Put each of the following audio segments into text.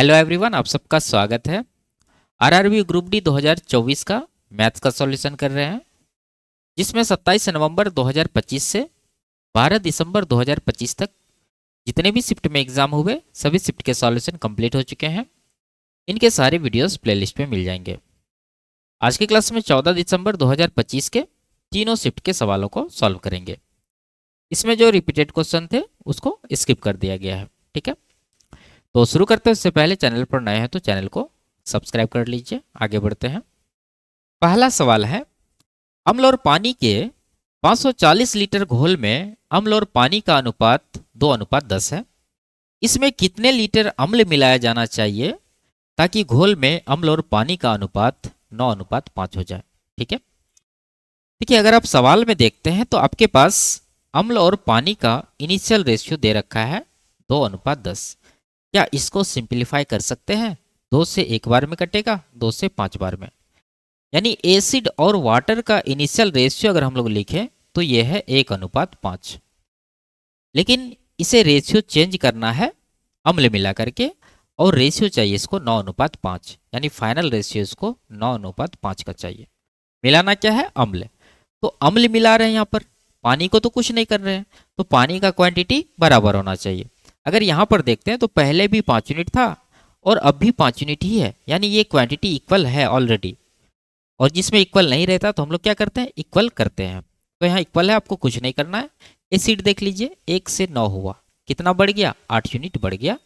Hello everyone, आप सबका स्वागत है। आरआरबी ग्रुप डी 2024 का मैथ्स का सॉल्यूशन कर रहे हैं, जिसमें 27 नवंबर 2025 से 12 दिसंबर 2025 तक जितने भी शिफ्ट में एग्जाम हुए सभी शिफ्ट के सॉल्यूशन कंप्लीट हो चुके हैं। इनके सारे वीडियोस प्लेलिस्ट में मिल जाएंगे। आज की क्लास में 14 दिसंबर 2025 के तीनों शिफ्ट के सवालों को सॉल्व करेंगे। इसमें जो रिपीटेड क्वेश्चन थे उसको स्किप कर दिया गया है। ठीक है, तो शुरू करते हैं। उससे पहले चैनल पर नए हैं तो चैनल को सब्सक्राइब कर लीजिए। आगे बढ़ते हैं। पहला सवाल है, अम्ल और पानी के 540 लीटर घोल में अम्ल और पानी का अनुपात 2:10 है। इसमें कितने लीटर अम्ल मिलाया जाना चाहिए ताकि घोल में अम्ल और पानी का अनुपात 9:5 हो जाए। ठीक है, देखिए अगर आप सवाल में देखते हैं तो आपके पास अम्ल और पानी का इनिशियल रेशियो दे रखा है 2:10। क्या इसको सिंप्लीफाई कर सकते हैं? 2 से 1 बार में कटेगा, 2 से 5 बार में। यानी एसिड और वाटर का इनिशियल रेशियो अगर हम लोग लिखें तो यह है 1:5। लेकिन इसे रेशियो चेंज करना है अम्ल मिला करके, और रेशियो चाहिए इसको 9:5, यानी फाइनल रेशियो इसको 9:5 का चाहिए। मिलाना क्या है? अम्ल। तो अम्ल मिला रहे हैं यहाँ पर, पानी को तो कुछ नहीं कर रहे हैं, तो पानी का क्वांटिटी बराबर होना चाहिए। अगर यहाँ पर देखते हैं तो पहले भी 5 यूनिट था और अब भी 5 यूनिट ही है, यानी ये क्वांटिटी इक्वल है ऑलरेडी। और जिसमें इक्वल नहीं रहता तो हम लोग क्या करते हैं? इक्वल करते हैं। तो यहाँ इक्वल है, आपको कुछ नहीं करना है। एसिड देख लीजिए, 1 से 9 हुआ, कितना बढ़ गया? 8 यूनिट बढ़ गया।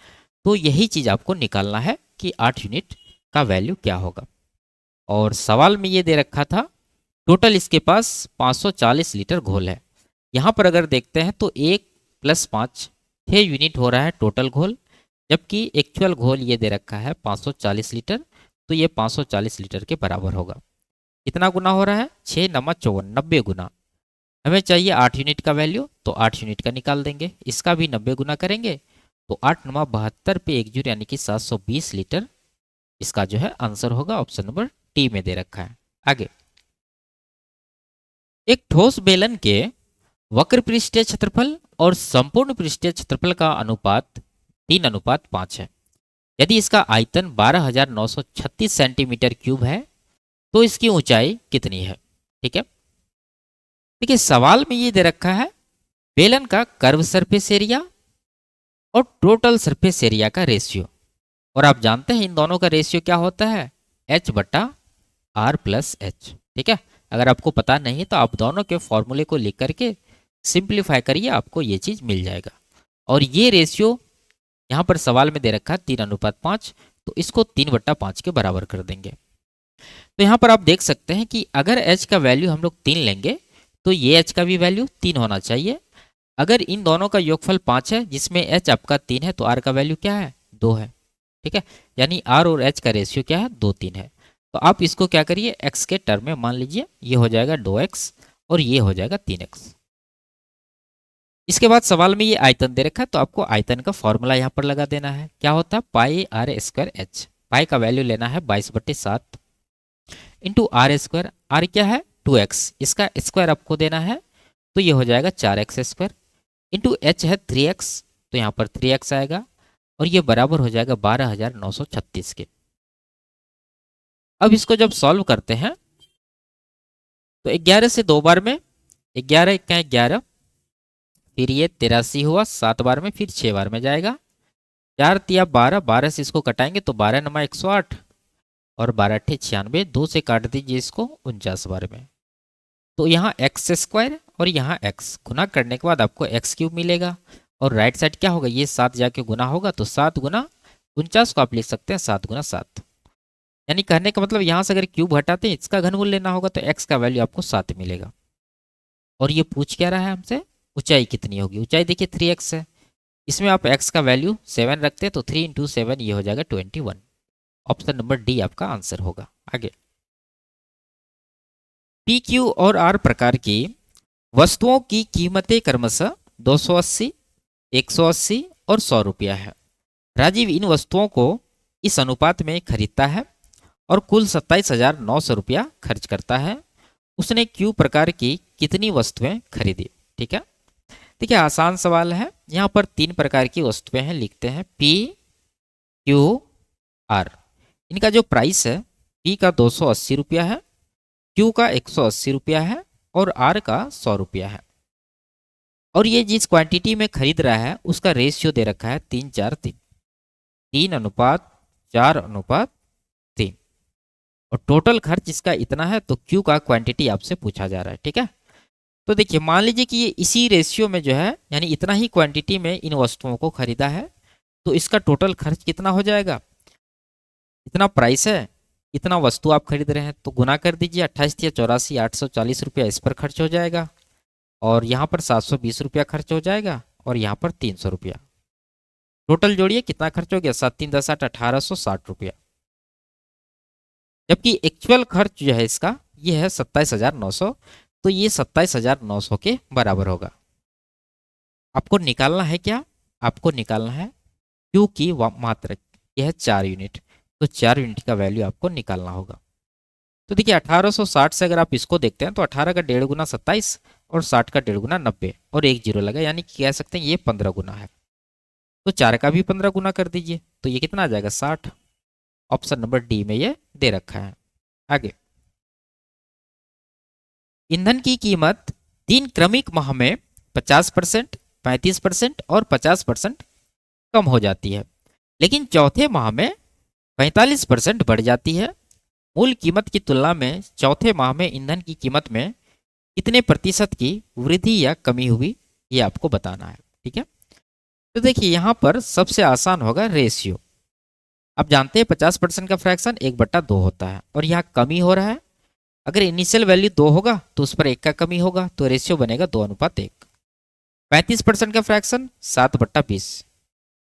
तो यही चीज़ आपको निकालना है कि 8 यूनिट का वैल्यू क्या होगा। और सवाल में ये दे रखा था टोटल इसके पास 540 लीटर घोल है। यहाँ पर अगर देखते हैं तो 1 + 5 6 यूनिट हो रहा है टोटल घोल, जबकि एक्चुअल घोल ये दे रखा है 540 लीटर। तो ये 540 लीटर के बराबर होगा। कितना गुना हो रहा है? 6 × 54, 90 गुना। हमें चाहिए 8 यूनिट का वैल्यू, तो 8 यूनिट का निकाल देंगे। इसका भी 90 गुना करेंगे तो 8 × 9 = 72 पे 1 जीरो, यानी कि 720 लीटर इसका जो है आंसर होगा। ऑप्शन नंबर टी में दे रखा है। आगे, एक ठोस बेलन के वक्र पृष्ठीय क्षेत्रफल और संपूर्ण पृष्ठीय क्षेत्रफल का अनुपात 3:5 है। यदि इसका आयतन 12,936 सेंटीमीटर क्यूब है तो इसकी ऊंचाई कितनी है? ठीक है, देखिए सवाल में ये दे रखा है बेलन का कर्व सरफेस एरिया और टोटल सरफेस एरिया का रेशियो। और आप जानते हैं इन दोनों का रेशियो क्या होता है? H/R+H। ठीक है, अगर आपको पता नहीं तो आप दोनों के फॉर्मूले को लिख करके सिंप्लीफाई करिए, आपको ये चीज़ मिल जाएगा। और ये रेशियो यहाँ पर सवाल में दे रखा है 3:5, तो इसको 3/5 के बराबर कर देंगे। तो यहाँ पर आप देख सकते हैं कि अगर h का वैल्यू हम लोग 3 लेंगे तो ये h का भी वैल्यू 3 होना चाहिए। अगर इन दोनों का योगफल 5 है जिसमें h आपका 3 है तो r का वैल्यू क्या है? 2 है। ठीक है, यानी r और h का रेशियो क्या है? 2:3 है। तो आप इसको क्या करिए? x के टर्म में मान लीजिए, ये हो जाएगा 2x और ये हो जाएगा 3x। इसके बाद सवाल में ये आयतन दे रखा है तो आपको आयतन का फॉर्मूला यहाँ पर लगा देना है। क्या होता है? πr²h। पाई का वैल्यू लेना है 22/7 इंटू r²। r क्या है? 2x, इसका स्क्वायर आपको देना है तो ये हो जाएगा 4x² इंटू h है 3x, तो यहाँ पर 3x आएगा और ये बराबर हो जाएगा 12,936 के। अब इसको जब सॉल्व करते हैं तो 11 से 2 बार में 11 × 11, फिर ये 83 हुआ 7 बार में, फिर 6 बार में जाएगा। 4 × 12, 12 से इसको कटाएंगे तो 12 × 9 = 108 और 12 × 8 = 96, 2 से काट दीजिए इसको 49 बार में। तो यहाँ x² और यहाँ x गुना करने के बाद आपको x³ मिलेगा और राइट साइड क्या होगा? ये 7 जाके गुना होगा तो 7 × 49 को आप लिख सकते हैं 7 × 7। यानी कहने का मतलब यहाँ से अगर क्यूब हटाते हैं इसका घनमूल लेना होगा तो x का वैल्यू आपको 7 मिलेगा। और ये पूछ क्या रहा है हमसे? ऊंचाई कितनी होगी? ऊंचाई देखिए 3x है, इसमें आप x का वैल्यू 7 रखते हैं तो 3 × 7 ये हो जाएगा 21। ऑप्शन नंबर डी आपका आंसर होगा। आगे, पी, क्यू और आर प्रकार की वस्तुओं की कीमतें क्रमशः 280, 180 और 100 रुपया है। राजीव इन वस्तुओं को इस अनुपात में खरीदता है और कुल 27,900 रुपया खर्च करता है। उसने क्यू प्रकार की कितनी वस्तुएं खरीदी? ठीक है, देखिए आसान सवाल है। यहाँ पर 3 प्रकार की वस्तुएं हैं, लिखते हैं P, Q आर। इनका जो प्राइस है पी का 280 रुपया है, क्यू का 180 रुपया है और आर का 100 रुपया है। और ये जिस क्वांटिटी में खरीद रहा है उसका रेशियो दे रखा है 3:4:3, 3:4:3। और टोटल खर्च इसका इतना है, तो क्यू का क्वांटिटी आपसे पूछा जा रहा है। ठीक है, तो देखिए मान लीजिए कि ये इसी रेशियो में जो है यानी इतना ही क्वांटिटी में इन वस्तुओं को खरीदा है, तो इसका टोटल खर्च कितना हो जाएगा। इतना प्राइस है, इतना वस्तु आप खरीद रहे हैं, तो गुना कर दीजिए 28×84 840 रुपया इस पर खर्च हो जाएगा, और यहाँ पर 720 रुपया खर्च हो जाएगा, और यहाँ पर 300 रुपया। टोटल जोड़िए कितना खर्च हो गया, 7×3=10 1860 रुपया। जबकि एक्चुअल खर्च जो है इसका ये है 27,900, तो ये 27,900 के बराबर होगा। आपको निकालना है क्या, आपको निकालना है क्यू की मात्रक, यह है 4 यूनिट, तो 4 यूनिट का वैल्यू आपको निकालना होगा। तो देखिए 1860 से अगर आप इसको देखते हैं तो 18 का 1.5 गुना 27 और 60 का 1.5 गुना 90 और एक जीरो लगा, यानी कि कह सकते हैं ये 15 गुना है। तो 4 का भी 15 गुना कर दीजिए, तो ये कितना आ जाएगा 60। ऑप्शन नंबर डी में ये दे रखा है। आगे, ईंधन की कीमत 3 क्रमिक माह में 50%, 35% और 50% कम हो जाती है, लेकिन चौथे माह में 45% बढ़ जाती है। मूल कीमत की तुलना में चौथे माह में ईंधन की कीमत में कितने प्रतिशत की वृद्धि या कमी हुई, ये आपको बताना है। ठीक है, तो देखिए यहाँ पर सबसे आसान होगा रेशियो। आप जानते हैं 50% का फ्रैक्शन 1/2 होता है, और यहाँ कमी हो रहा है। अगर इनिशियल वैल्यू 2 होगा तो उस पर 1 का कमी होगा, तो रेशियो बनेगा 2:1। 35% का फ्रैक्शन 7/20,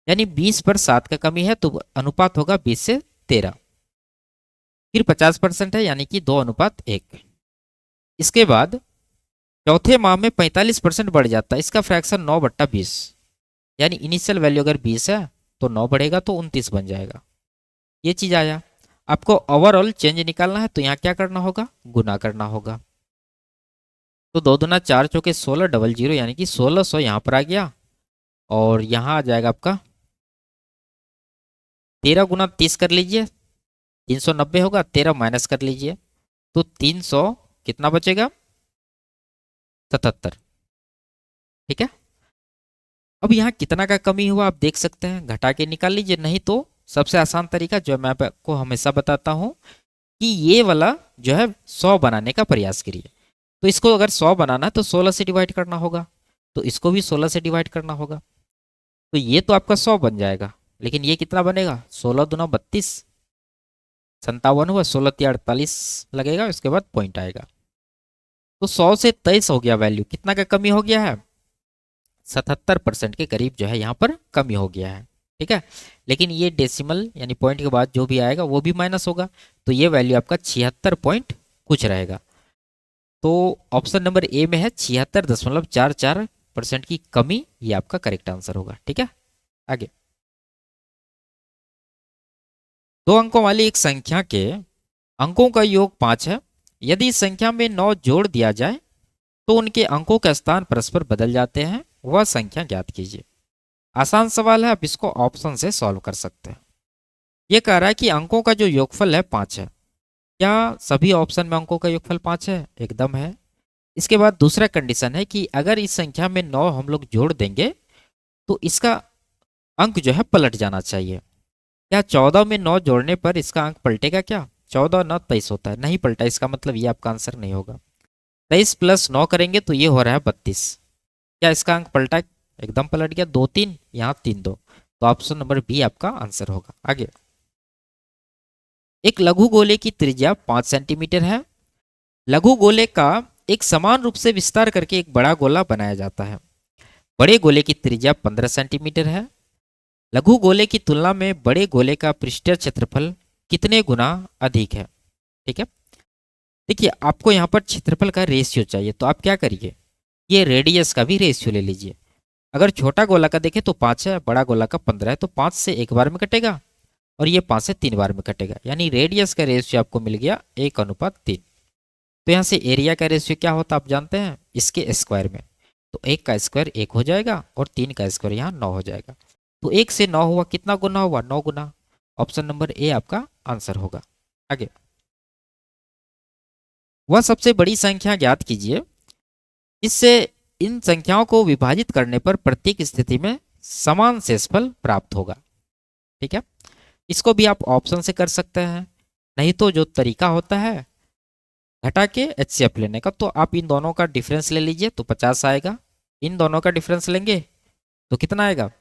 यानी 20 पर 7 का कमी है, तो अनुपात होगा 20:13। फिर 50% है, यानी कि 2:1। इसके बाद चौथे माह में 45% बढ़ जाता है, इसका फ्रैक्शन 9/20, यानी इनिशियल वैल्यू अगर 20 है तो 9 बढ़ेगा तो 29 बन जाएगा। ये चीज आया। आपको ओवरऑल चेंज निकालना है, तो यहाँ क्या करना होगा, गुना करना होगा। तो 2 दूना 4 चौके 16 डबल जीरो, यानी कि 1600 यहाँ पर आ गया, और यहाँ आ जाएगा आपका 13 गुना 30 कर लीजिए, 390 होगा, 13 माइनस कर लीजिए, तो 300 कितना बचेगा 77। ठीक है, अब यहाँ कितना का कमी हुआ आप देख सकते हैं, घटा के निकाल लीजिए। नहीं तो सबसे आसान तरीका जो मैं आपको हमेशा बताता हूँ कि ये वाला जो है 100 बनाने का प्रयास करिए। तो इसको अगर 100 बनाना है तो 16 से डिवाइड करना होगा, तो इसको भी 16 से डिवाइड करना होगा, तो ये तो आपका 100 बन जाएगा। लेकिन ये कितना बनेगा, 16 दूना 32, 57 हुआ, 16×3=48 लगेगा, उसके बाद पॉइंट आएगा। तो 100 से 23 हो गया वैल्यू, कितना का कमी हो गया है, 77% के करीब जो है यहाँ पर कमी हो गया है। ठीक है, लेकिन ये डेसिमल यानी पॉइंट के बाद जो भी आएगा वो भी माइनस होगा, तो ये वैल्यू आपका 76 पॉइंट कुछ रहेगा। तो ऑप्शन नंबर ए में है 76.44% की कमी, ये आपका करेक्ट आंसर होगा। ठीक है, आगे, 2 अंकों वाली एक संख्या के अंकों का योग 5 है। यदि इस संख्या में 9 जोड़ दिया जाए तो उनके अंकों का स्थान परस्पर बदल जाते हैं, वह संख्या ज्ञात कीजिए। आसान सवाल है, आप इसको ऑप्शन से सॉल्व कर सकते हैं। यह कह रहा है कि अंकों का जो योगफल है 5 है। क्या सभी ऑप्शन में अंकों का योगफल 5 है, एकदम है। इसके बाद दूसरा कंडीशन है कि अगर इस संख्या में 9 हम लोग जोड़ देंगे तो इसका अंक जो है पलट जाना चाहिए। क्या 14 में 9 जोड़ने पर इसका अंक पलटेगा क्या, 14×9 23 होता है, नहीं पलटा, इसका मतलब ये आपका आंसर नहीं होगा। 23 + 9 करेंगे तो ये हो रहा है 32। क्या इसका अंक पलटा, एकदम पलट गया, 2 3 यहाँ 3 2, तो ऑप्शन नंबर बी आपका आंसर होगा। आगे, एक लघु गोले की त्रिज्या 5 सेंटीमीटर है। लघु गोले का एक समान रूप से विस्तार करके एक बड़ा गोला बनाया जाता है। बड़े गोले की त्रिज्या 15 सेंटीमीटर है। लघु गोले की तुलना में बड़े गोले का पृष्ठीय क्षेत्रफल कितने गुना अधिक है। ठीक है, देखिए आपको यहाँ पर क्षेत्रफल का रेशियो चाहिए, तो आप क्या करिए, ये रेडियस का भी रेशियो ले लीजिए। अगर छोटा गोला का देखें तो 5 है, बड़ा गोला का 15 है, तो 5 से एक बार में कटेगा और ये 5 से 3 बार में कटेगा, यानी रेडियस का रेशियो आपको मिल गया 1:3। तो यहाँ से एरिया का रेशियो क्या होता है आप जानते हैं, इसके स्क्वायर में, तो 1 का स्क्वायर 1 हो जाएगा और 3 का स्क्वायर यहाँ 9 हो जाएगा। तो 1 से 9 हुआ, कितना गुना हुआ, 9 गुना, ऑप्शन नंबर ए आपका आंसर होगा। आगे, वह सबसे बड़ी संख्या ज्ञात कीजिए इससे इन संख्याओं को विभाजित करने पर प्रत्येक स्थिति में समान शेषफल प्राप्त होगा। ठीक है, इसको भी आप ऑप्शन से कर सकते हैं, नहीं तो जो तरीका होता है घटा के एचसीएफ लेने का, तो आप इन दोनों का डिफरेंस ले लीजिए तो 50 आएगा, इन दोनों का डिफरेंस लेंगे तो कितना आएगा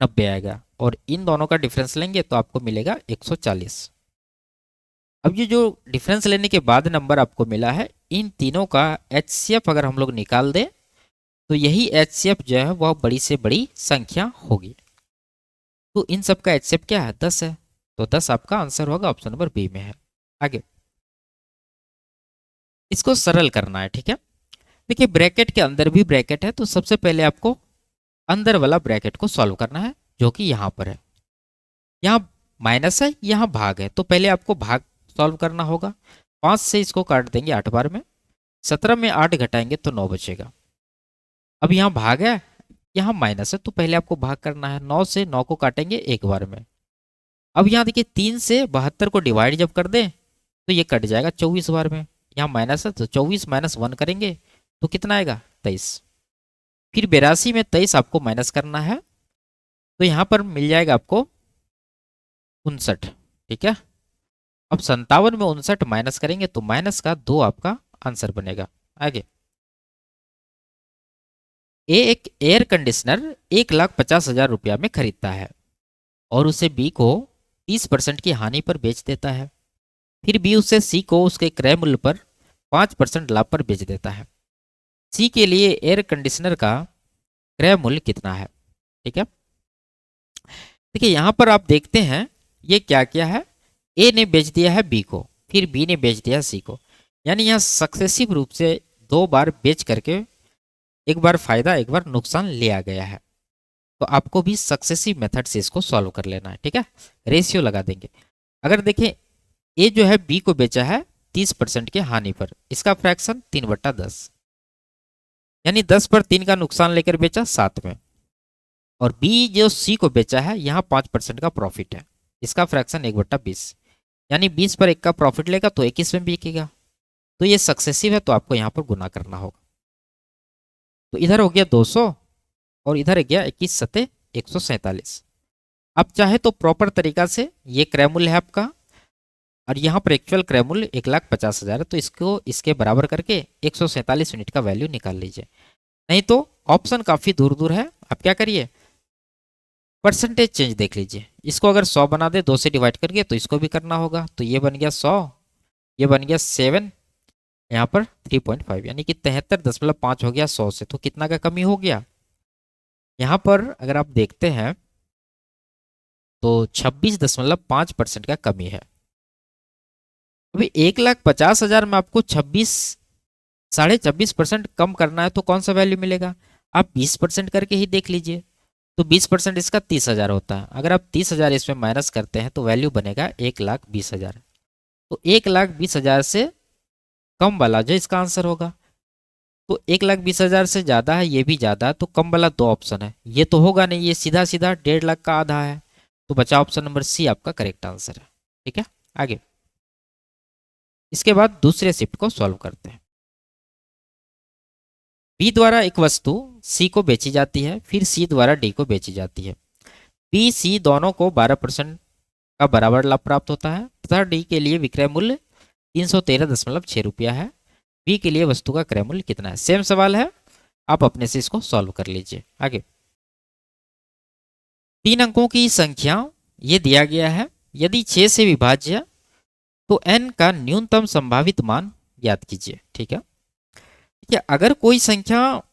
90 आएगा, और इन दोनों का डिफरेंस लेंगे तो आपको मिलेगा 140। अब ये जो डिफरेंस लेने के बाद नंबर आपको मिला है, इन तीनों का एचसीएफ अगर हम लोग निकाल दें तो यही एचसीएफ जो है वह बड़ी से बड़ी संख्या होगी। तो इन सब का एचसीएफ क्या है 10 है, तो 10 आपका आंसर होगा, ऑप्शन नंबर बी में है। आगे, इसको सरल करना है। ठीक है, देखिए ब्रैकेट के अंदर भी ब्रैकेट है, तो सबसे पहले आपको अंदर वाला ब्रैकेट को सॉल्व करना है, जो कि यहाँ पर है। यहाँ माइनस है, यहाँ भाग है, तो पहले आपको भाग सॉल्व करना होगा। 5 से इसको काट देंगे 8 बार में, 17 में 8 घटाएंगे तो 9 बचेगा। अब यहाँ भाग है, यहाँ माइनस है, तो पहले आपको भाग करना है। 9 से 9 को काटेंगे एक बार में। अब यहाँ देखिए 3 से 72 को डिवाइड जब कर दें तो ये कट जाएगा 24 बार में। यहाँ माइनस है तो 24 माइनस 1 करेंगे तो कितना आएगा 23। फिर 82 में 23 आपको माइनस करना है, तो यहाँ पर मिल जाएगा आपको 59। ठीक है, अब 57 में 59 माइनस करेंगे तो माइनस का 2 आपका आंसर बनेगा। आगे, एक एयर कंडीशनर 1,50,000 रुपया में खरीदता है और उसे बी को 30% की हानि पर बेच देता है। फिर बी उसे सी को उसके क्रय मूल्य पर 5% लाभ पर बेच देता है। सी के लिए एयर कंडीशनर का क्रय मूल्य कितना है। ठीक है, देखिए यहाँ पर आप देखते हैं ये क्या किया है, ए ने बेच दिया है बी को, फिर बी ने बेच दिया सी को, यानी यहाँ सक्सेसिव रूप से 2 बार बेच करके एक बार फायदा एक बार नुकसान लिया गया है। तो आपको भी सक्सेसिव मेथड से इसको सॉल्व कर लेना है। ठीक है, रेशियो लगा देंगे। अगर देखें ए जो है बी को बेचा है 30% की हानि पर, इसका फ्रैक्शन 3/10, यानी 10 पर 3 का नुकसान लेकर बेचा 7 में। और बी जो सी को बेचा है यहाँ 5% का प्रॉफिट है, इसका फ्रैक्शन 1/20, यानी 20 पर 1 का प्रॉफिट लेगा तो 21 में बिकेगा। तो ये सक्सेसिव है, तो आपको यहाँ पर गुना करना होगा। तो इधर हो गया 200 और इधर गया 21 सते 147। आप चाहे तो प्रॉपर तरीका से, ये क्रय मूल्य है आपका और यहाँ पर एक्चुअल क्रय मूल्य 1,50,000 है, तो इसको इसके बराबर करके 147 यूनिट का वैल्यू निकाल लीजिए। नहीं तो ऑप्शन काफ़ी दूर दूर है, आप क्या करिए परसेंटेज चेंज देख लीजिए। इसको अगर 100 बना दे 2 से डिवाइड करके तो इसको भी करना होगा, तो ये बन गया 100, ये बन गया 7, यहाँ पर 3.5, यानी कि 73.5 हो गया 100 से। तो कितना का कमी हो गया यहाँ पर अगर आप देखते हैं तो 26.5% का कमी है। अभी 1,50,000 में आपको 26.5% कम करना है, तो कौन सा वैल्यू मिलेगा, आप 20% करके ही देख लीजिए। तो 20% इसका 30,000 होता है, अगर आप 30,000 इसमें माइनस करते हैं तो वैल्यू बनेगा 1,20,000। तो 1,20,000 से कम वाला जो इसका आंसर होगा। तो 1,20,000 से ज़्यादा है, ये भी ज़्यादा है, तो कम वाला 2 ऑप्शन है, ये तो होगा नहीं, ये सीधा सीधा 1.5 लाख का आधा है। तो बचा ऑप्शन नंबर सी आपका करेक्ट आंसर है। ठीक है, आगे इसके बाद दूसरे शिफ्ट को सॉल्व करते हैं। बी द्वारा एक वस्तु सी को बेची जाती है, फिर सी द्वारा डी को बेची जाती है। बी सी दोनों को 12% का बराबर लाभ प्राप्त होता है तथा डी के लिए विक्रय मूल्य 313.6 रुपया है। बी के लिए वस्तु का क्रय मूल्य कितना है। सेम सवाल है, आप अपने से इसको सॉल्व कर लीजिए। आगे 3 अंकों की संख्या ये दिया गया है, यदि 6 से विभाज्य तो n का न्यूनतम संभावित मान ज्ञात कीजिए। ठीक है, देखिए अगर कोई संख्या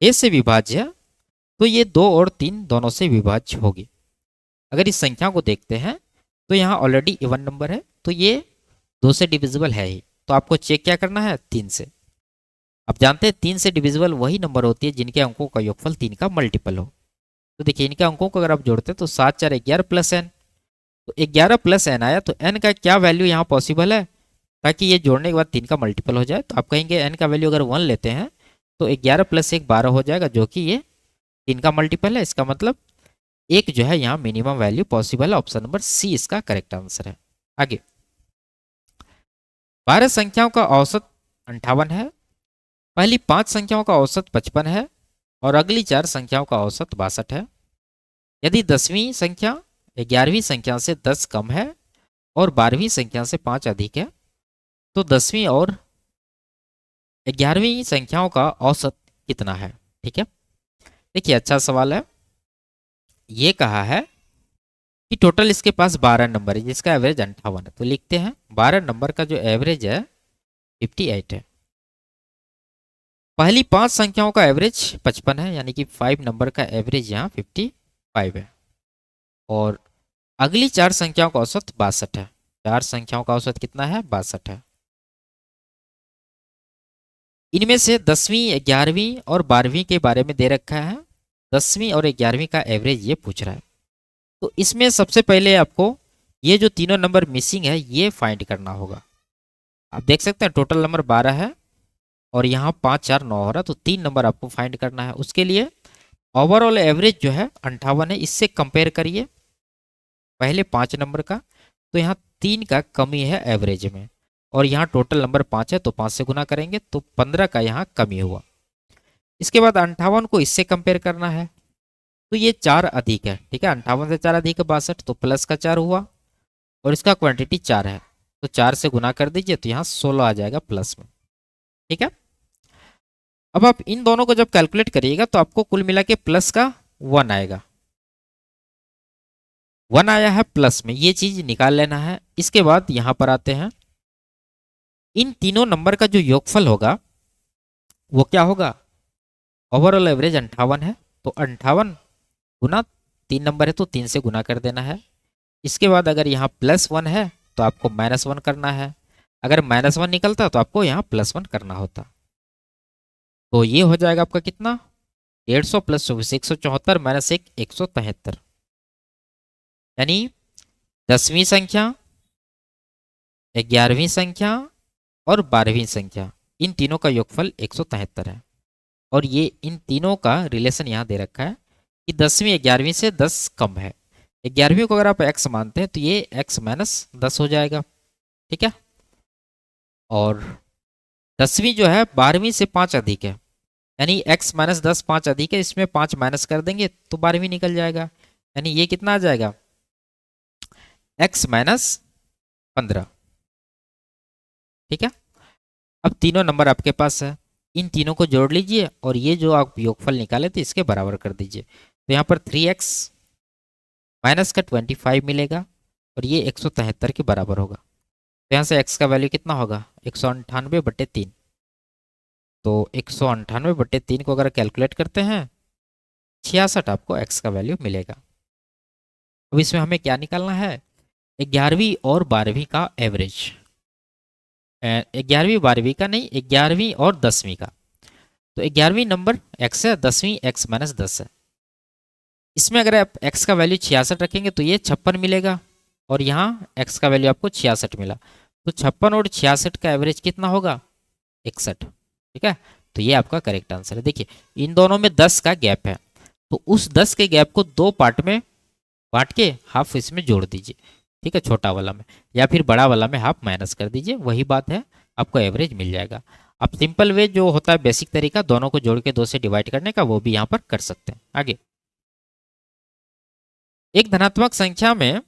a से विभाज्य है तो ये 2 और 3 दोनों से विभाज्य होगी। अगर इस संख्या को देखते हैं तो यहाँ ऑलरेडी इवन नंबर है, तो ये 2 से डिविजिबल है ही, तो आपको चेक क्या करना है 3 से। आप जानते हैं 3 से डिविजिबल वही नंबर होती है जिनके अंकों का योगफल 3 का मल्टीपल हो। तो देखिए इनके अंकों को अगर आप जोड़ते हैं तो 7 4 11 प्लस n, तो 11 प्लस n आया, तो n का क्या वैल्यू यहाँ पॉसिबल है ताकि ये जोड़ने के बाद 3 का मल्टीपल हो जाए। तो आप कहेंगे n का वैल्यू अगर 1 लेते हैं तो 11 प्लस 1 12 हो जाएगा, जो कि ये 3 का मल्टीपल है। इसका मतलब एक जो है यहाँ मिनिमम वैल्यू पॉसिबल है। ऑप्शन नंबर सी इसका करेक्ट आंसर है। आगे, 12 संख्याओं का औसत 58 है, पहली 5 संख्याओं का औसत 55 है और अगली 4 संख्याओं का औसत 62 है। यदि 10वीं संख्या 11वीं संख्या से 10 कम है और 12वीं संख्या से 5 अधिक है तो 10वीं और 11वीं संख्याओं का औसत कितना है? ठीक है, देखिए अच्छा सवाल है। ये कहा है कि टोटल इसके पास 12 नंबर है जिसका एवरेज 58 है, तो लिखते हैं 12 नंबर का जो एवरेज है 58 है। पहली 5 संख्याओं का एवरेज 55 है, यानी कि 5 नंबर का एवरेज यहाँ 55 है। और अगली 4 संख्याओं का औसत 62 है। 4 संख्याओं का औसत कितना है? 62 है। इनमें से 10वीं 11वीं और 12वीं के बारे में दे रखा है। 10वीं और 11वीं का एवरेज ये पूछ रहा है। तो इसमें सबसे पहले आपको ये जो तीनों नंबर मिसिंग है ये फाइंड करना होगा। आप देख सकते हैं टोटल नंबर 12 है और यहाँ 5 4 9 हो रहा है, तो 3 नंबर आपको फाइंड करना है। उसके लिए ओवरऑल एवरेज जो है 58 है, इससे कंपेयर करिए पहले 5 नंबर का, तो यहाँ 3 का कमी है एवरेज में और यहाँ टोटल नंबर 5 है तो 5 से गुना करेंगे तो 15 का यहाँ कमी हुआ। इसके बाद 58 को इससे कंपेयर करना है तो ये 4 अधिक है। ठीक है, 58 से 4 अधिक है 62, तो प्लस का 4 हुआ और इसका क्वांटिटी 4 है तो 4 से गुना कर दीजिए तो यहाँ 16 आ जाएगा प्लस में। ठीक है, अब आप इन दोनों को जब कैलकुलेट करिएगा तो आपको कुल मिला के प्लस का 1 आएगा। 1 आया है प्लस में, ये चीज निकाल लेना है। इसके बाद यहां पर आते हैं, इन तीनों नंबर का जो योगफल होगा वो क्या होगा? ओवरऑल एवरेज 58 है तो 58 गुना 3 नंबर है तो 3 से गुना कर देना है। इसके बाद अगर यहाँ +1 है तो आपको -1 करना है, अगर -1 निकलता तो आपको यहाँ +1 करना होता। तो ये हो जाएगा आपका कितना? 150 + 24 174 - 1 173, यानी 10वीं संख्या 11वीं संख्या और 12वीं संख्या इन तीनों का योगफल 173 है। और ये इन तीनों का रिलेशन यहाँ दे रखा है कि 10वीं 11वीं से 10 कम है। 11वीं को अगर आप x मानते हैं तो ये x - 10 हो जाएगा। ठीक है, और 10वीं जो है 12वीं से 5 अधिक है, यानी x - 10 5 अधिक है, इसमें 5 माइनस कर देंगे तो 12वीं निकल जाएगा, यानी ये कितना आ जाएगा? x - 15। ठीक है, अब तीनों नंबर आपके पास है, इन तीनों को जोड़ लीजिए और ये जो आप योगफल निकाले थे इसके बराबर कर दीजिए। तो यहाँ पर 3x माइनस का 25 मिलेगा और ये 173 के बराबर होगा। तो यहाँ से x का वैल्यू कितना होगा? 198/3। तो 198/3 को अगर कैलकुलेट करते हैं 66 आपको x का वैल्यू मिलेगा। अब इसमें हमें क्या निकालना है? 11वीं और 12वीं का एवरेज। 11वीं 12वीं का नहीं, 11वीं और 10वीं का। तो 11वीं नंबर x है, 10वीं x - 10 है। इसमें अगर आप x का वैल्यू 66 रखेंगे तो ये 56 मिलेगा और यहाँ x का वैल्यू आपको 66 मिला। तो 56 और 66 का एवरेज कितना होगा? 61। ठीक है, तो ये आपका करेक्ट आंसर है। देखिए इन दोनों में 10 का गैप है तो उस 10 के गैप को 2 पार्ट में बांट के हाफ इसमें जोड़ दीजिए। ठीक है, छोटा वाला में, या फिर बड़ा वाला में हाफ माइनस कर दीजिए, वही बात है, आपको एवरेज मिल जाएगा। आप सिंपल वे जो होता है बेसिक तरीका दोनों को जोड़ के 2 से डिवाइड करने का, वो भी यहाँ पर कर सकते हैं। आगे, एक धनात्मक संख्या में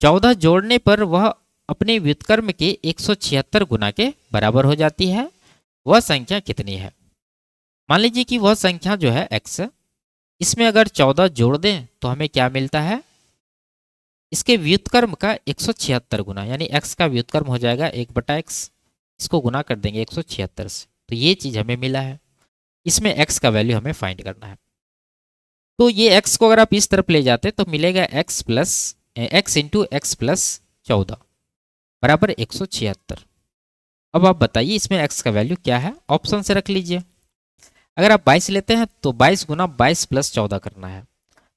14 जोड़ने पर वह अपने व्युत्क्रम के 176 गुना के बराबर हो जाती है, वह संख्या कितनी है? मान लीजिए कि वह संख्या जो है x है, इसमें अगर 14 जोड़ दें तो हमें क्या मिलता है? इसके व्युत्क्रम का 176 गुना, यानी x का व्युत्क्रम हो जाएगा 1/x, इसको गुना कर देंगे 176 से, तो ये चीज हमें मिला है। इसमें x का वैल्यू हमें फाइंड करना है। तो ये x को अगर आप इस तरफ ले जाते तो मिलेगा x × x + 14 बराबर 176। अब आप बताइए इसमें x का वैल्यू क्या है? ऑप्शन से रख लीजिए। अगर आप 22 लेते हैं तो 22 × 22 + 14 करना है।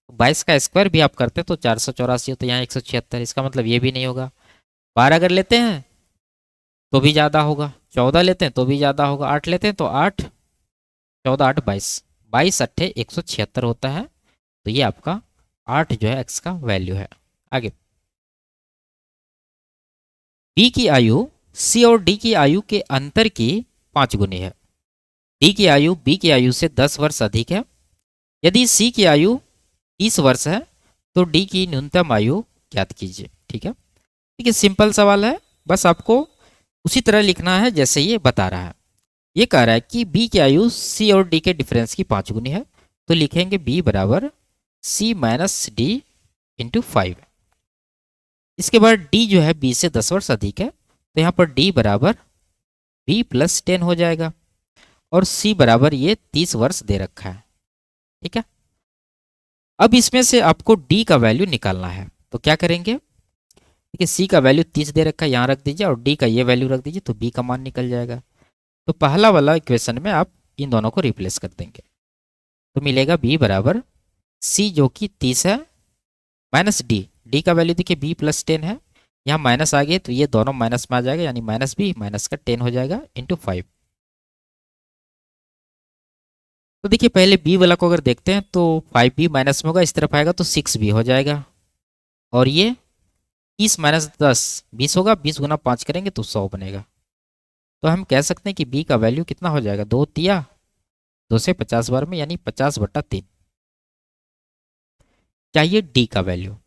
22 का स्क्वायर भी आप करते तो 484 होता, यहाँ 176, इसका मतलब ये भी नहीं होगा। 12 अगर लेते हैं तो भी ज़्यादा होगा, 14 लेते हैं तो भी ज़्यादा होगा, 8 लेते हैं तो 8 14 8 22 22 8 176 होता है। तो ये आपका 8 जो है एक्स का वैल्यू है। आगे, बी की आयु सी और डी की आयु के अंतर की 5 गुनी है। डी की आयु बी की आयु से 10 वर्ष अधिक है। यदि सी की आयु 30 वर्ष है तो डी की न्यूनतम आयु ज्ञात कीजिए। ठीक है, ठीक है, सिंपल सवाल है, बस आपको उसी तरह लिखना है जैसे ये बता रहा है। ये कह रहा है कि बी की आयु सी और डी के डिफरेंस की 5 गुनी है, तो लिखेंगे बी बराबर सी माइनस डी इंटू 5। इसके बाद डी जो है बी से 10 वर्ष अधिक है, तो यहाँ पर डी बराबर बी प्लस 10 हो जाएगा, और सी बराबर ये 30 वर्ष दे रखा है। ठीक है, अब इसमें से आपको डी का वैल्यू निकालना है, तो क्या करेंगे, देखिए सी का वैल्यू 30 दे रखा है, यहाँ रख दीजिए, और डी का ये वैल्यू रख दीजिए, तो बी का मान निकल जाएगा। तो पहला वाला इक्वेशन में आप इन दोनों को रिप्लेस कर देंगे, तो मिलेगा बी बराबर सी जो कि 30 है माइनस डी, डी का वैल्यू देखिए बी प्लस 10 है, यहाँ माइनस आ गए तो ये दोनों माइनस में आ जाएगा, यानी माइनस बी माइनस का 10 हो जाएगा इंटू 5। तो देखिए पहले बी वाला को अगर देखते हैं तो 5b माइनस में होगा, इस तरफ आएगा तो 6b हो जाएगा, और ये 30 माइनस 10 20 होगा, 20 गुना 5 करेंगे तो 100 बनेगा। तो हम कह सकते हैं कि b का वैल्यू कितना हो जाएगा, 2 तिया 2 से 50 बार में, यानी 50/3। चाहिए d का वैल्यू,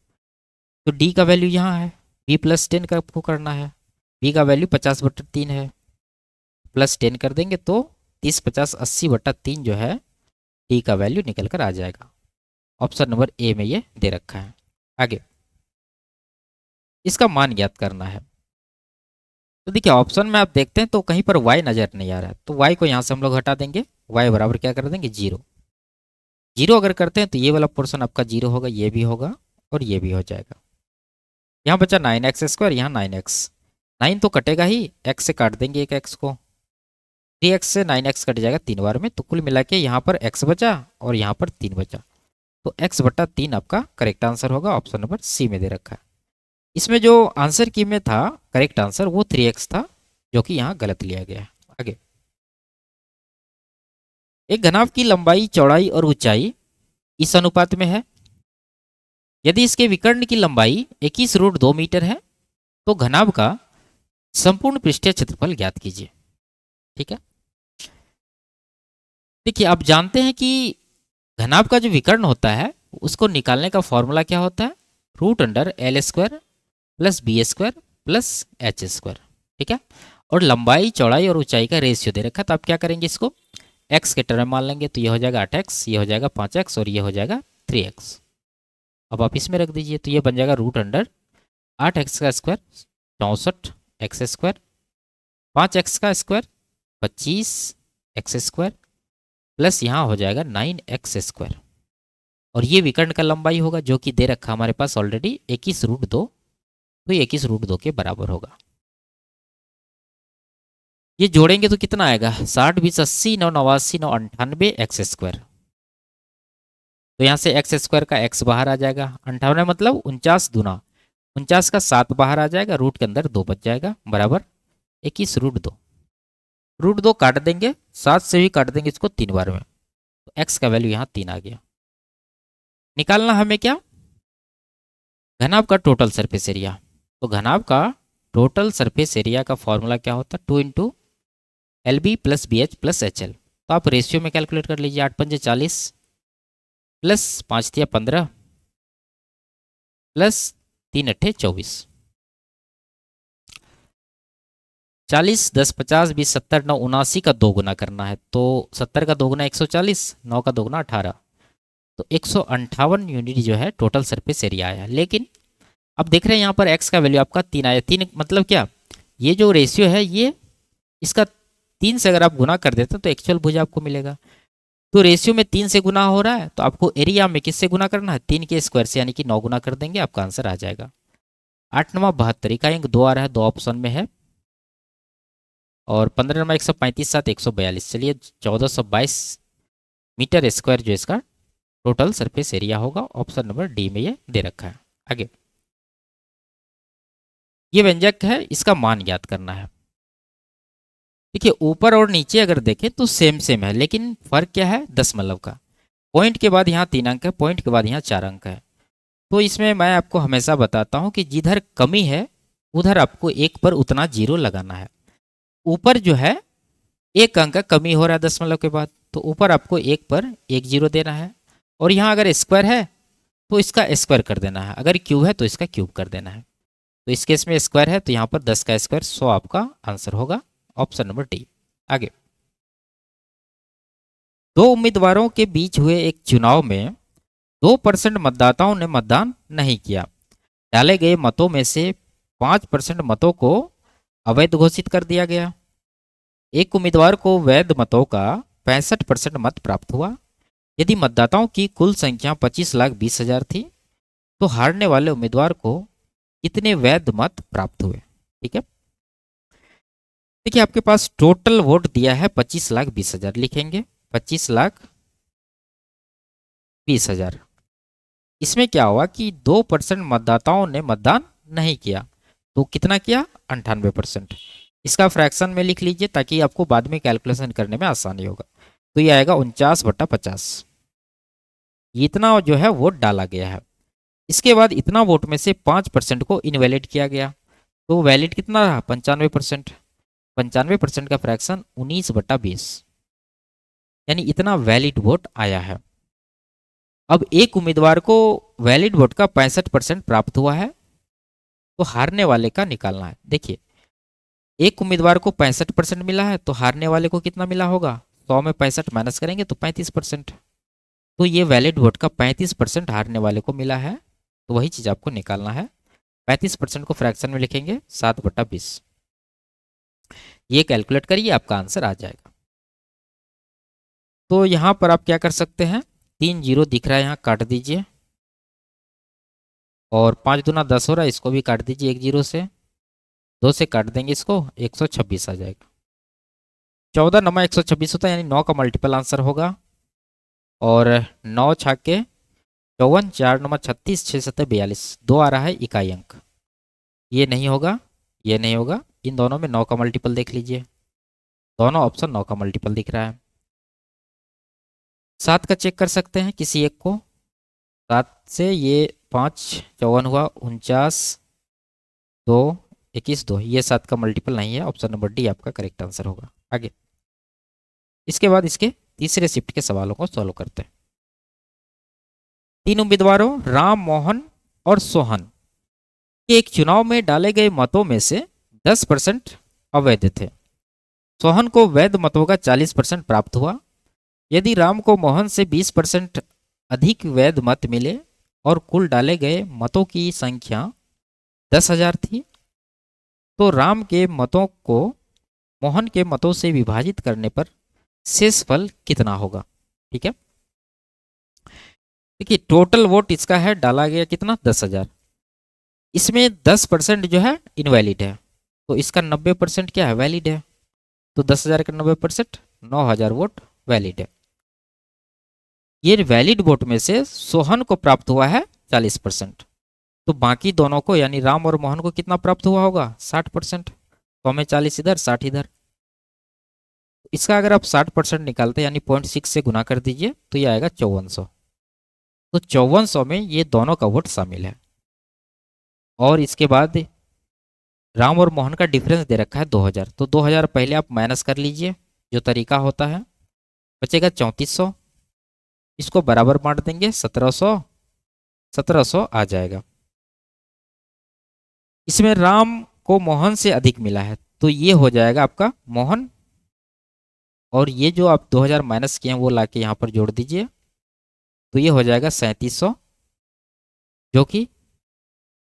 तो d का वैल्यू यहाँ है, b प्लस 10 का आपको करना है, b का वैल्यू 50/3 है, प्लस 10 कर देंगे तो 30 50 80/3 जो है डी का वैल्यू निकल कर आ जाएगा। ऑप्शन नंबर ए में ये दे रखा है। आगे, इसका मान ज्ञात करना है। तो देखिए ऑप्शन में आप देखते हैं तो कहीं पर y नजर नहीं आ रहा है, तो y को यहाँ से हम लोग हटा देंगे, y बराबर क्या कर देंगे 0। 0 अगर करते हैं तो ये वाला पोर्शन आपका 0 होगा, ये भी होगा और ये भी हो जाएगा। यहाँ बचा 9x², यहाँ 9x, 9 तो कटेगा ही, x से काट देंगे एक x को, 3x से 9x कट जाएगा 3 बार में, तो कुल मिला के यहाँ पर x बचा और यहाँ पर 3 बचा, तो x/3 आपका करेक्ट आंसर होगा। ऑप्शन नंबर सी में दे रखा है। इसमें जो आंसर की में था करेक्ट आंसर वो 3x था, जो कि यहाँ गलत लिया गया है। आगे, एक घनाभ की लंबाई चौड़ाई और ऊंचाई इस अनुपात में है। यदि इसके विकर्ण की लंबाई 21√2 मीटर है तो घनाभ का संपूर्ण पृष्ठीय क्षेत्रफल ज्ञात कीजिए। ठीक है, देखिए आप जानते हैं कि घनाभ का जो विकर्ण होता है उसको निकालने का फॉर्मूला क्या होता है, √L² + B² + H²। ठीक है, और लंबाई चौड़ाई और ऊंचाई का रेशियो दे रखा है, तो आप क्या करेंगे, इसको x के टर्म में मान लेंगे, तो ये हो जाएगा 8x, ये हो जाएगा 5x और ये हो जाएगा 3x। अब आप इसमें रख दीजिए, तो ये बन जाएगा √8x² 64x², 5x² 25x² plus यहाँ हो जाएगा 9x², और ये विकर्ण का लंबाई होगा जो कि दे रखा हमारे पास ऑलरेडी 21√2, तो ये 21√2 के बराबर होगा। ये जोड़ेंगे तो कितना आएगा, 60 20 80 9 89 9 98 x²। तो यहाँ से x² का x बाहर आ जाएगा, 98 मतलब 49 दूना 49 का 7 बाहर आ जाएगा, रूट के अंदर 2 बच जाएगा, बराबर 21√2। √2 काट देंगे, 7 से भी काट देंगे इसको 3 बार में, तो x का वैल्यू यहाँ 3 आ गया। निकालना हमें क्या, घनाभ का टोटल सरफेस एरिया। तो घनाभ का टोटल सरफेस एरिया का फॉर्मूला क्या होता है, 2 × LB + BH + HL। तो आप रेशियो में कैलकुलेट कर लीजिए, 8 पंजे 40 प्लस 5 तिया 15 प्लस 3 अट्ठे 24, 40 10 50 20 70 9 79 का 2 गुना करना है, तो 70 का 2 गुना 140, 9 का 2 गुना 18, तो 158 यूनिट जो है टोटल सरफेस एरिया आया। लेकिन अब देख रहे हैं यहाँ पर x का वैल्यू आपका 3 आया। 3 मतलब क्या, ये जो रेशियो है ये इसका 3 से अगर आप गुना कर देते हैं तो एक्चुअल भुजा आपको मिलेगा। तो रेशियो में 3 से गुना हो रहा है, तो आपको एरिया में किससे गुना करना है, 3 के स्क्वायर से, यानी कि 9 गुना कर देंगे, आपका आंसर आ जाएगा। 8 नमा 72 का अंक 2 आ रहा है, 2 ऑप्शन में है, और 15 नमा 135 7 142, चलिए 1422 मीटर स्क्वायर जो इसका टोटल सरफेस एरिया होगा। ऑप्शन नंबर डी में ये दे रखा है। आगे, ये व्यंजक है, इसका मान ज्ञात करना है। देखिए ऊपर और नीचे अगर देखें तो सेम सेम है, लेकिन फर्क क्या है, दशमलव का। पॉइंट के बाद यहाँ 3 अंक है, पॉइंट के बाद यहाँ 4 अंक है। तो इसमें मैं आपको हमेशा बताता हूं कि जिधर कमी है उधर आपको एक पर उतना जीरो लगाना है। ऊपर जो है एक अंक का कमी हो रहा है दशमलव के बाद, तो ऊपर आपको एक पर एक जीरो देना है। और यहाँ अगर स्क्वायर है तो इसका स्क्वायर कर देना है, अगर क्यूब है तो इसका क्यूब कर देना है। तो इस केस में स्क्वायर है तो यहाँ पर 10 का स्क्वायर 100 आपका आंसर होगा, ऑप्शन नंबर डी। आगे, दो उम्मीदवारों के बीच हुए एक चुनाव में 2% मतदाताओं ने मतदान नहीं किया। डाले गए मतों में से 5% मतों को अवैध घोषित कर दिया गया। एक उम्मीदवार को वैध मतों का 65% मत प्राप्त हुआ। यदि मतदाताओं की कुल संख्या 25,20,000 थी तो हारने वाले उम्मीदवार को कितने वैध मत प्राप्त हुए? ठीक है, देखिए आपके पास टोटल वोट दिया है 25,20,000, लिखेंगे 25,20,000। इसमें क्या हुआ कि 2% मतदाताओं ने मतदान नहीं किया, तो कितना किया? 98%। इसका फ्रैक्शन में लिख लीजिए ताकि आपको बाद में कैलकुलेशन करने में आसानी होगा। तो ये आएगा 49/50, इतना जो है वोट डाला गया है। इसके बाद इतना वोट में से 5% को इनवैलिड किया गया, तो वैलिड कितना रहा? 95%। 95% का फ्रैक्शन 19/20, यानी इतना वैलिड वोट आया है। अब एक उम्मीदवार को वैलिड वोट का 65% प्राप्त हुआ है, तो हारने वाले का निकालना है। देखिए एक उम्मीदवार को 65% मिला है तो हारने वाले को कितना मिला होगा? 100 में 65 माइनस करेंगे तो 35%। तो ये वैलिड वोट का 35% हारने वाले को मिला है, तो वही चीज़ आपको निकालना है। 35% को फ्रैक्शन में लिखेंगे 7/20। ये कैलकुलेट करिए, आपका आंसर आ जाएगा। तो यहाँ पर आप क्या कर सकते हैं, 3 जीरो दिख रहा है यहाँ, काट दीजिए। और 5 दूना 10 हो रहा है, इसको भी काट दीजिए एक जीरो से। 2 से काट देंगे इसको, 126 आ जाएगा। 14 नमा 126 होता है, यानी 9 का मल्टीपल आंसर होगा। और 9 छाके 54, 4 नमा 36, 6 7 42, 2 आ रहा है इकाई अंक। ये नहीं होगा, ये नहीं होगा। इन दोनों में 9 का मल्टीपल देख लीजिए, दोनों ऑप्शन 9 का मल्टीपल दिख रहा है। 7 का चेक कर सकते हैं किसी एक को। 7 से ये 5 54 हुआ, 49 2 21 2, ये 7 का मल्टीपल नहीं है, ऑप्शन नंबर डी आपका करेक्ट आंसर होगा। आगे, इसके बाद इसके तीसरे शिफ्ट के सवालों को सॉल्व करते हैं। 3 उम्मीदवारों राम, मोहन और सोहन के एक चुनाव में डाले गए मतों में से 10% अवैध थे। सोहन को वैध मतों का 40% प्राप्त हुआ। यदि राम को मोहन से 20% अधिक वैध मत मिले और कुल डाले गए मतों की संख्या 10,000 थी, तो राम के मतों को मोहन के मतों से विभाजित करने पर शेष फल कितना होगा? ठीक है, देखिए टोटल वोट इसका है डाला गया कितना? 10,000। इसमें 10% जो है इनवैलिड है, तो इसका 90% क्या है? वैलिड है। तो 10,000 का 90% 9,000 वोट वैलिड है। ये वैलिड वोट में से सोहन को प्राप्त हुआ है 40%, तो बाकी दोनों को यानी राम और मोहन को कितना प्राप्त हुआ होगा? 60%। 100 में 40 इधर 60 इधर। इसका अगर आप 60% निकालते यानी 0.6 से गुना कर दीजिए तो ये आएगा 5400। तो 5400 में ये दोनों का वोट शामिल है। और इसके बाद राम और मोहन का डिफरेंस दे रखा है 2000, तो 2000 पहले आप माइनस कर लीजिए जो तरीका होता है, बचेगा 3400। इसको बराबर बांट देंगे 1700, 1700 आ जाएगा। इसमें राम को मोहन से अधिक मिला है, तो ये हो जाएगा आपका मोहन। और ये जो आप 2000 माइनस किए हैं वो लाके यहाँ पर जोड़ दीजिए, तो ये हो जाएगा 3700, जो कि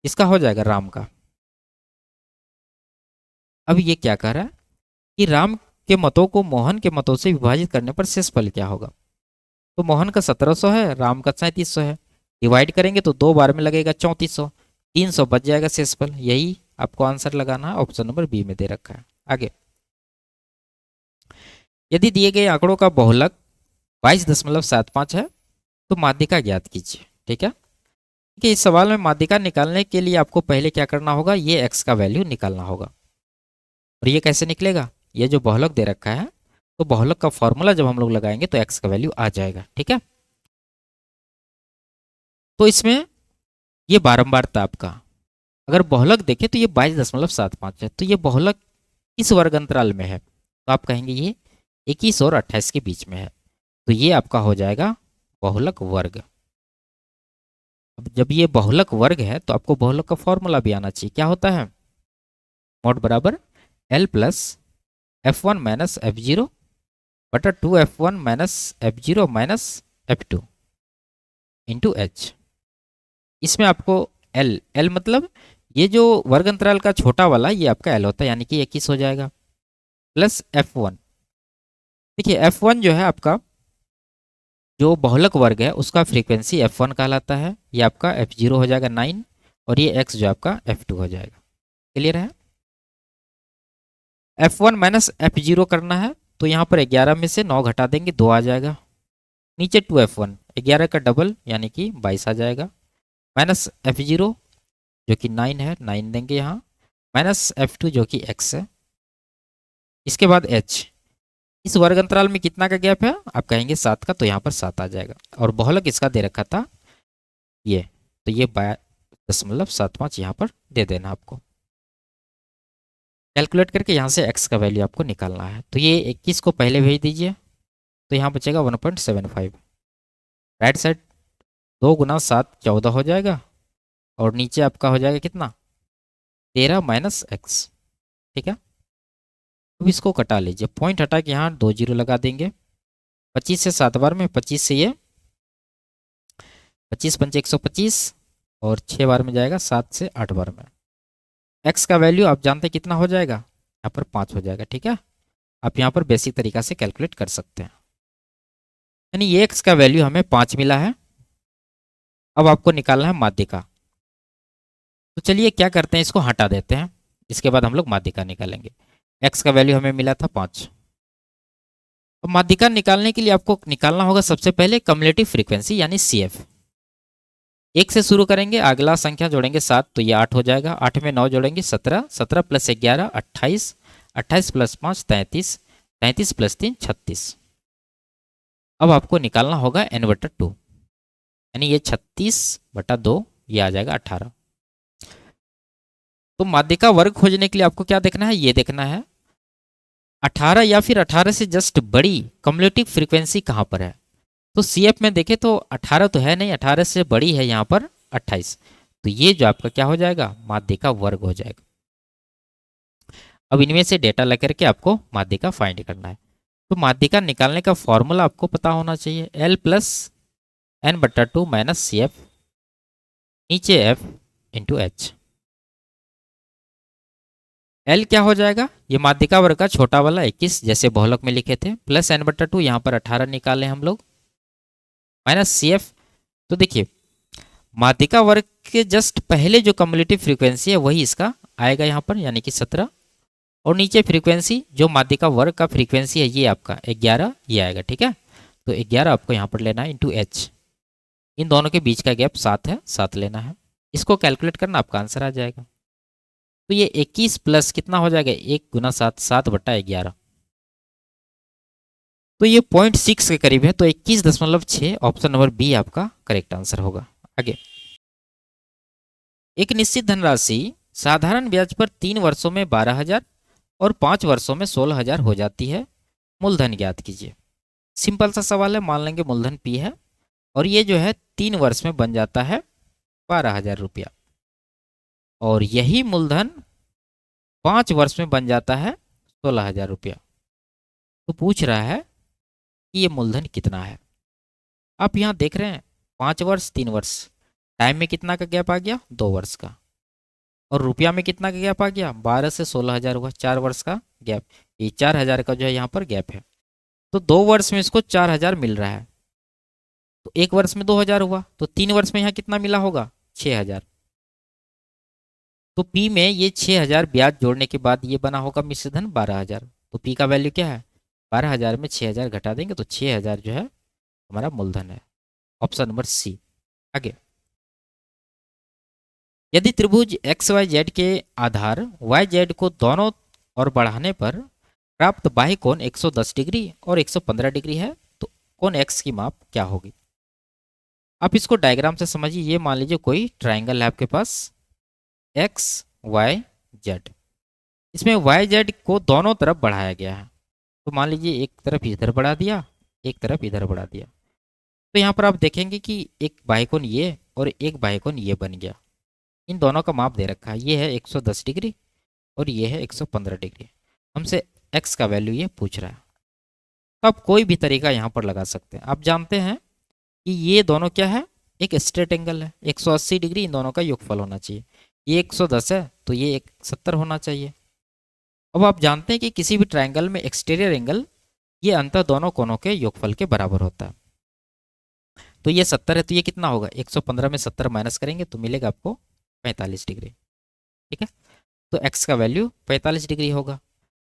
इसका हो जाएगा राम का। अब ये क्या कह रहा है कि राम के मतों को मोहन के मतों से विभाजित करने पर शेषफल क्या होगा? तो मोहन का 1700 है, राम का 3700 है। डिवाइड करेंगे तो 2 बार में लगेगा 3400, 300 बच जाएगा शेषफल। यही आपको आंसर लगाना है, ऑप्शन नंबर बी में दे रखा है। आगे, यदि दिए गए आंकड़ों का बहुलक 22.75 है तो माध्यिका ज्ञात कीजिए। ठीक है, कि इस सवाल में माध्यिका निकालने के लिए आपको पहले क्या करना होगा? ये एक्स का वैल्यू निकालना होगा। और ये कैसे निकलेगा? ये जो बहुलक दे रखा है, तो बहुलक का फॉर्मूला जब हम लोग लगाएंगे तो एक्स का वैल्यू आ जाएगा। ठीक है, तो इसमें ये बारंबारता आपका। अगर बहुलक देखें तो ये 22.75 है, तो ये बहुलक इस वर्ग अंतराल में है, तो आप कहेंगे ये 21 और 28 के बीच में है, तो ये आपका हो जाएगा बहुलक वर्ग। अब जब ये बहुलक वर्ग है तो आपको बहुलक का फॉर्मूला भी आना चाहिए। क्या होता है? मोड बराबर L plus F1 minus F0 बटा 2F1 minus F0 minus F2 into H। इसमें आपको L मतलब ये जो वर्ग अंतराल का छोटा वाला ये आपका L होता है, यानी कि 21 हो जाएगा, प्लस F1। देखिए F1 जो है आपका जो बहुलक वर्ग है उसका फ्रीक्वेंसी F1 कहलाता है, ये आपका F0 हो जाएगा 9, और ये X जो आपका F2 हो जाएगा। क्लियर है? F1 माइनस F0 करना है तो यहाँ पर 11 में से 9 घटा देंगे, 2 आ जाएगा। नीचे 2F1, 11 का डबल यानी कि 22 आ जाएगा, माइनस F0 जो कि 9 है, 9 देंगे यहाँ, माइनस F2 जो कि X है। इसके बाद H, इस वर्ग अंतराल में कितना का गैप है? आप कहेंगे 7 का, तो यहाँ पर 7 आ जाएगा, और बहुलक इसका दे रखा था ये, तो ये 22.75 यहाँ पर दे देना आपको। कैलकुलेट करके यहाँ से x का वैल्यू आपको निकालना है, तो ये 21 को पहले भेज दीजिए, तो यहाँ बचेगा 1.75। राइट साइड 2 गुना 7 14 हो जाएगा, और नीचे आपका हो जाएगा कितना? 13 माइनस एक्स। ठीक है, अब इसको कटा लीजिए, पॉइंट हटा के यहाँ 2 जीरो लगा देंगे। 25 से 7 बार में, 25 से ये 25 पंचे 125, और 6 बार में जाएगा, 7 से 8 बार में। x का वैल्यू आप जानते हैं कितना हो जाएगा? यहाँ पर 5 हो जाएगा। ठीक है, आप यहाँ पर बेसिक तरीका से कैलकुलेट कर सकते हैं। यानी ये x का वैल्यू हमें 5 मिला है। अब आपको निकालना है माध्यिका, तो चलिए क्या करते हैं, इसको हटा देते हैं, इसके बाद हम लोग माध्यिका निकालेंगे। x का वैल्यू हमें मिला था 5। अब माध्यिका निकालने के लिए आपको निकालना होगा सबसे पहले कम्युलेटिव फ्रीक्वेंसी यानी CF। 1 से शुरू करेंगे, अगला संख्या जोड़ेंगे 7, तो ये 8 हो जाएगा। 8 में 9 जोड़ेंगे 17, 17 प्लस 11 28, 28 प्लस 5 33, 33 प्लस 3 36। अब आपको निकालना होगा n/2, यानी ये 36/2, ये आ जाएगा 18। तो माध्यिका वर्ग खोजने के लिए आपको क्या देखना है? ये देखना है 18 या फिर 18 से जस्ट बड़ी कम्युलेटिव फ्रीक्वेंसी कहाँ पर है। तो CF में देखें तो 18 तो है नहीं, 18 से बड़ी है यहाँ पर 28, तो ये जो आपका क्या हो जाएगा? माध्यिका वर्ग हो जाएगा। अब इनमें से डेटा लेकर के आपको माध्यिका फाइंड करना है। तो माध्यिका निकालने का फॉर्मूला आपको पता होना चाहिए, L plus n/2 minus CF, नीचे F इंटू H। L क्या हो जाएगा? ये माध्यिका वर्ग का छोटा वाला 21 जैसे बहुलक में लिखे थे, प्लस n/2, यहाँ पर 18 निकाले हम लोग, माइनस CF। तो देखिए माध्यिका वर्ग के जस्ट पहले जो कम्युलेटिव फ्रीक्वेंसी है वही इसका आएगा यहाँ पर, यानी कि 17, और नीचे फ्रीक्वेंसी जो माध्यिका वर्ग का फ्रीक्वेंसी है ये आपका 11, ये आएगा। ठीक है, तो 11 आपको यहाँ पर लेना है इंटू H। इन दोनों के बीच का गैप 7 है, 7 लेना है। इसको कैलकुलेट करना, आपका आंसर आ जाएगा। तो ये 21 प्लस कितना हो जाएगा? 1 गुना 7, 7/11, तो ये 0.6 के करीब है, तो 21.6, ऑप्शन नंबर बी आपका करेक्ट आंसर होगा। आगे, एक निश्चित धनराशि साधारण ब्याज पर 3 वर्षों में 12,000 और 5 वर्षों में 16,000 हो जाती है, मूलधन ज्ञात कीजिए। सिंपल सा सवाल है, मान लेंगे मूलधन P है, और ये जो है 3 वर्ष में बन जाता है 12,000 रुपया, और यही मूलधन 5 वर्ष में बन जाता है 16,000 रुपया। तो पूछ रहा है कि ये मूलधन कितना है। आप यहाँ देख रहे हैं 5 वर्ष 3 वर्ष, टाइम में कितना का गैप आ गया? 2 वर्ष का, और रुपया में कितना का गैप आ गया? 12 से 16,000 हुआ, 4 वर्ष का गैप, ये 4,000 का जो है यहाँ पर गैप है। तो 2 वर्ष में इसको 4,000 मिल रहा है, तो 1 वर्ष में 2,000 हुआ, तो 3 वर्ष में यहाँ कितना मिला होगा? 6,000। तो P में ये 6,000 ब्याज जोड़ने के बाद ये बना होगा मिश्र धन 12,000। तो P का वैल्यू क्या है? 12,000 में 6,000 घटा देंगे तो 6,000 जो है हमारा मूलधन है, ऑप्शन नंबर सी। आगे, यदि त्रिभुज XYZ के आधार YZ को दोनों ओर बढ़ाने पर प्राप्त बाह्य कोण 110 डिग्री और 115 डिग्री है, तो कोण X की माप क्या होगी? आप इसको डायग्राम से समझिए। ये मान लीजिए कोई ट्राइंगल है आपके पास एक्स वाई जेड, इसमें वाई जेड को दोनों तरफ बढ़ाया गया है। तो मान लीजिए एक तरफ इधर बढ़ा दिया, एक तरफ इधर बढ़ा दिया, तो यहाँ पर आप देखेंगे कि एक बाइकोन ये और एक बाइकोन ये बन गया। इन दोनों का माप दे रखा है, ये है 110 डिग्री और ये है 115 डिग्री। हमसे एक्स का वैल्यू ये पूछ रहा है। तो आप कोई भी तरीका यहाँ पर लगा सकते हैं। आप जानते हैं कि ये दोनों क्या है, एक स्ट्रेट एंगल है, 180 डिग्री इन दोनों का योगफल होना चाहिए। ये 110 है तो ये 170 होना चाहिए। अब आप जानते हैं कि किसी भी ट्रायंगल में एक्सटीरियर एंगल ये अंतर दोनों कोनों के योगफल के बराबर होता है। तो ये 70 है तो ये कितना होगा, 115 में 70 माइनस करेंगे तो मिलेगा आपको 45 डिग्री। ठीक है, तो x का वैल्यू 45 डिग्री होगा।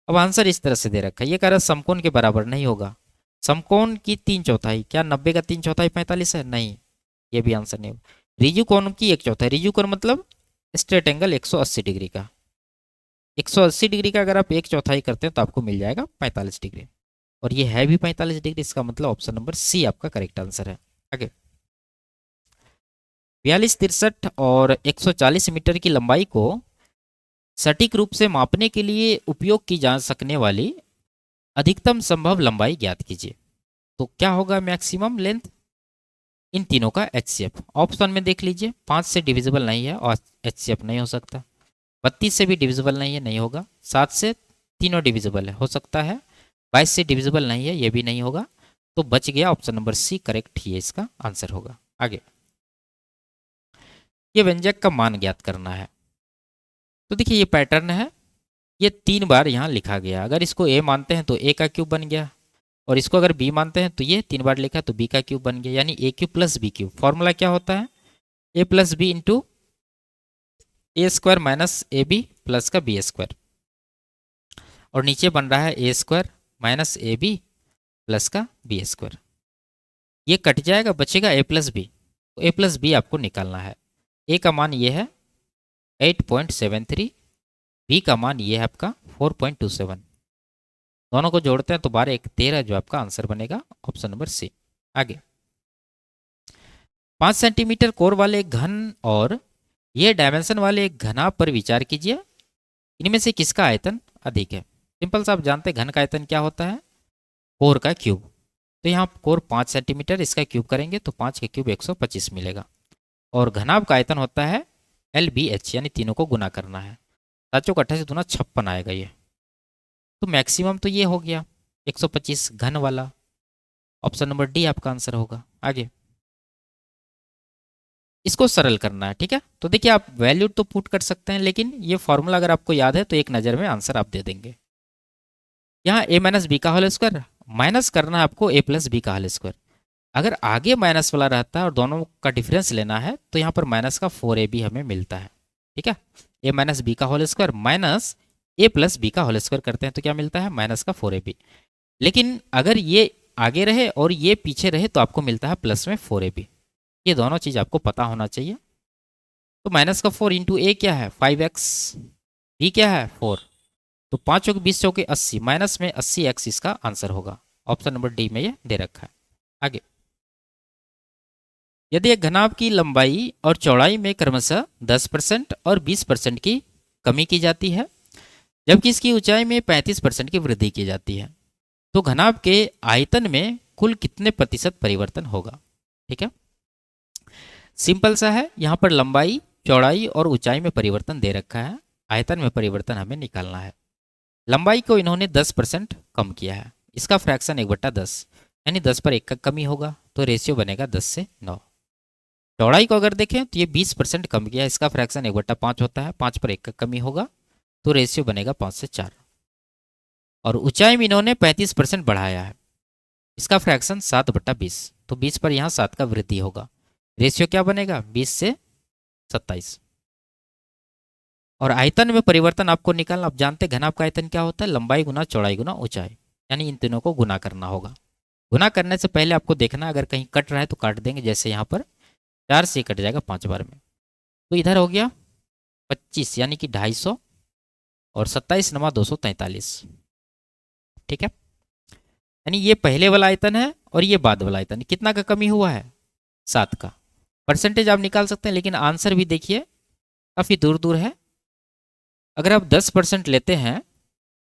अब आंसर इस तरह से दे रखा है, ये कह रहा है समकोण के बराबर नहीं होगा। समकोण की 3/4, क्या 90 का 3/4 45 है? नहीं, ये भी आंसर नहीं होगा। रिजु कोण की 1/4, रिजु कोण मतलब स्ट्रेट एंगल 180 डिग्री का, 180 डिग्री का अगर आप 1/4 करते हैं तो आपको मिल जाएगा 45 डिग्री, और ये है भी 45 डिग्री। इसका मतलब ऑप्शन नंबर सी आपका करेक्ट आंसर है। आगे 42, 63 और 140 मीटर की लंबाई को सटीक रूप से मापने के लिए उपयोग की जा सकने वाली अधिकतम संभव लंबाई ज्ञात कीजिए। तो क्या होगा मैक्सिमम लेंथ इन तीनों का HCF? ऑप्शन में देख लीजिए, 5 से डिविजिबल नहीं है और HCF नहीं हो सकता, 32 से भी डिविजिबल नहीं है, नहीं होगा, 7 से तीनों डिविजिबल है, हो सकता है, 22 से डिविजिबल नहीं है, ये भी नहीं होगा। तो बच गया ऑप्शन नंबर सी, करेक्ट ही है, इसका आंसर होगा। आगे ये व्यंजक का मान ज्ञात करना है। तो देखिए ये पैटर्न है, ये 3 बार यहाँ लिखा गया। अगर इसको a मानते हैं तो a का क्यूब बन गया, और इसको अगर b मानते हैं तो ये 3 बार लिखा तो b का क्यूब बन गया, यानी a cube plus b cube. Formula क्या होता है, a plus B into A square minus A B plus का बी स्क्वायर, और नीचे बन रहा है A square minus A B plus का बी स्क्वायर। ये कट जाएगा, बचेगा a प्लस बी, तो a प्लस बी आपको निकालना है। a का मान ये है 8.73, b का मान ये है आपका 4.27, दोनों को जोड़ते हैं तो 12 1 13, जो आपका आंसर बनेगा ऑप्शन नंबर सी। आगे 5 सेंटीमीटर कोर वाले एक घन और ये डायमेंशन वाले एक घनाभ पर विचार कीजिए, इनमें से किसका आयतन अधिक है? सिंपल सा आप जानते हैं घन का आयतन क्या होता है, कोर का क्यूब। तो यहाँ कोर 5 सेंटीमीटर, इसका क्यूब करेंगे तो 5 के क्यूब 125 मिलेगा, और घनाभ का आयतन होता है LBH, यानी तीनों को गुना करना है, 7 चौक 28 दूना 56 आएगा ये। तो मैक्सिमम तो ये हो गया 125 घन वाला, ऑप्शन नंबर डी आपका आंसर होगा। आगे इसको सरल करना है, ठीक है। तो देखिए आप वैल्यू तो पुट कर सकते हैं, लेकिन ये फॉर्मूला अगर आपको याद है तो एक नज़र में आंसर आप दे देंगे। यहाँ a माइनस बी का होल स्क्वायर माइनस करना है आपको a प्लस बी का होल स्क्वायर। अगर आगे माइनस वाला रहता है और दोनों का डिफरेंस लेना है तो यहाँ पर माइनस का 4ab हमें मिलता है, ठीक है। a माइनस बी का whole square minus a plus B का होल स्क्वायर करते हैं तो क्या मिलता है, माइनस का 4ab। लेकिन अगर ये आगे रहे और ये पीछे रहे तो आपको मिलता है प्लस में 4ab। ये दोनों चीज़ आपको पता होना चाहिए। तो माइनस का 4 इंटू ए क्या है 5x, बी क्या है 4, तो 5 चौक 20 चौके 80, माइनस में 80x इसका आंसर होगा। ऑप्शन नंबर डी में ये दे रखा है। आगे यदि एक घनाभ की लंबाई और चौड़ाई में क्रमशः 10% और 20% की कमी की जाती है, जबकि इसकी ऊंचाई में 35% की वृद्धि की जाती है, तो घनाभ के आयतन में कुल कितने प्रतिशत परिवर्तन होगा? ठीक है, सिंपल सा है, यहाँ पर लंबाई चौड़ाई और ऊंचाई में परिवर्तन दे रखा है, आयतन में परिवर्तन हमें निकालना है। लंबाई को इन्होंने 10% कम किया है, इसका फ्रैक्शन 1/10, यानी 10 पर 1 का कमी होगा, तो रेशियो बनेगा 10 से 9। चौड़ाई को अगर देखें तो ये 20% कम किया है, इसका फ्रैक्शन 1/5 होता है, 5 पर 1 का कमी होगा, तो रेशियो बनेगा 5 से 4। और ऊंचाई में इन्होंने 35% बढ़ाया है, इसका फ्रैक्शन 7/20, तो 20 पर यहाँ 7 का वृद्धि होगा, रेशियो क्या बनेगा 20 से 27। और आयतन में परिवर्तन आपको निकालना, आप जानते हैं घनाभ का आयतन क्या होता है, लंबाई गुना चौड़ाई गुना ऊंचाई, यानी इन तीनों को गुना करना होगा। गुना करने से पहले आपको देखना अगर कहीं कट रहा है तो काट देंगे, जैसे यहाँ पर 4 से कट जाएगा 5 बार में, तो इधर हो गया 25 यानी कि 250, और 27 नमा 243, ठीक है। यानी ये पहले वाला आयतन है और ये बाद वाला आयतन, कितना का कमी हुआ है 7 का। परसेंटेज आप निकाल सकते हैं, लेकिन आंसर भी देखिए काफ़ी दूर दूर है। अगर आप 10% लेते हैं